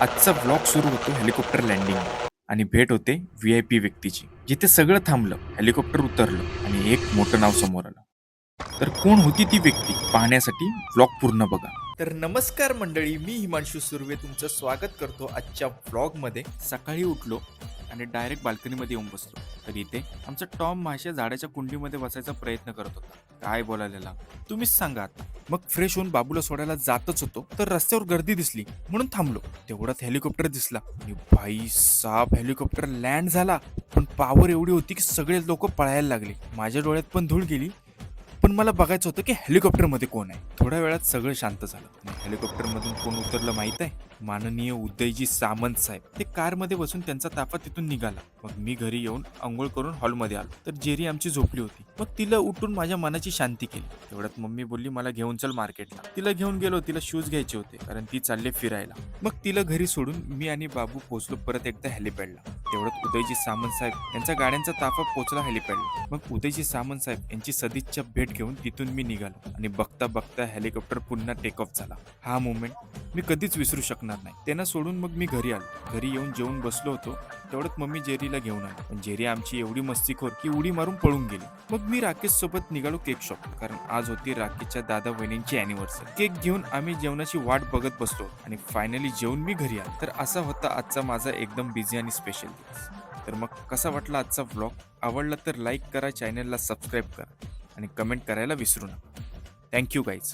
आजचा व्लॉग सुरू होतो हेलिकॉप्टर लँडिंग आणि भेट होते व्ही-आय-पी व्यक्तीची. जिथे सगळं थांबलं, हेलिकॉप्टर उतरलं आणि एक मोठं नाव समोर आलं. तर कोण होती ती व्यक्ती पाहण्यासाठी व्लॉग पूर्ण बघा. तर नमस्कार मंडळी, मी हिमांशू सुर्वे तुमचं स्वागत करतो आजच्या व्लॉगमध्ये. सकाळी उठलो आणि डायरेक्ट बाल्कनीमध्ये येऊन बसलो. तर इथे आमचा टॉम माशा झाडाच्या कुंडीमध्ये बसायचा प्रयत्न करत होता. काय बोलायला तुम्हीच सांगा आता. मग फ्रेश होऊन बाबूला सोडायला जातच होतो तर रस्त्यावर गर्दी दिसली म्हणून थांबलो. तेवढ्यात हेलिकॉप्टर दिसला आणि भाई साब हेलिकॉप्टर लँड झाला. पण पॉवर एवढी होती की सगळे लोक पळायला लागले. माझ्या डोळ्यात पण धूळ गेली. पण मला बघायचं होतं की हेलिकॉप्टरमध्ये कोण आहे. थोड्या वेळात सगळं शांत झालं आणि हेलिकॉप्टरमधून कोण उतरलं माहित आहे? माननीय उदयजी सामंत साहेब. ते कारमध्ये बसून त्यांचा ताफा तिथून निघाला. मग मी घरी येऊन अंघोळ करून हॉलमध्ये आलो. तर जेरी आमची झोपली होती. मग तिला उठून माझ्या मनाची शांती केली. तेवढ्यात मम्मी बोलली मला घेऊन चल मार्केटला. तिला घेऊन गेलो. तिला शूज घ्यायचे होते कारण ती चालले फिरायला. मग तिला घरी सोडून मी आणि बाबू पोहोचलो परत एकदा हेलिपॅडला. तेवढ्यात उदयजी सामंत साहेब यांच्या गाड्यांचा ताफा पोहोचला हेलिपॅडला. मग उदयजी सामंत साहेब यांची सदिच्छा भेट घेऊन तिथून मी निघालो आणि बघता बघता हेलिकॉप्टर पुन्हा टेक ऑफ झाला. हा मोमेंट मी कधीच विसरू शकणार नाही. त्यांना सोडून मग मी घरी आलो. घरी येऊन जेवून बसलो होतो. तेवढ्यात मम्मी जेरीला घेऊन आली. पण जेरी आमची एवढी मस्तीखोर की उडी मारून पळून गेली. मग मी राकेश सोबत निघालो केक शॉप, कारण आज होती राकेशच्या दादा वहिनींची अॅनिव्हर्सरी. केक घेऊन आम्ही जेवणाची वाट बघत बसलो आणि फायनली जेवून मी घरी आलो. तर असा होता आजचा माझा एकदम बिझी आणि स्पेशल दिवस. तर मग कसा वाटला आजचा व्लॉग? आवडला तर लाईक करा, चॅनलला सबस्क्राईब करा आणि कमेंट करायला विसरू नका. Thank you guys.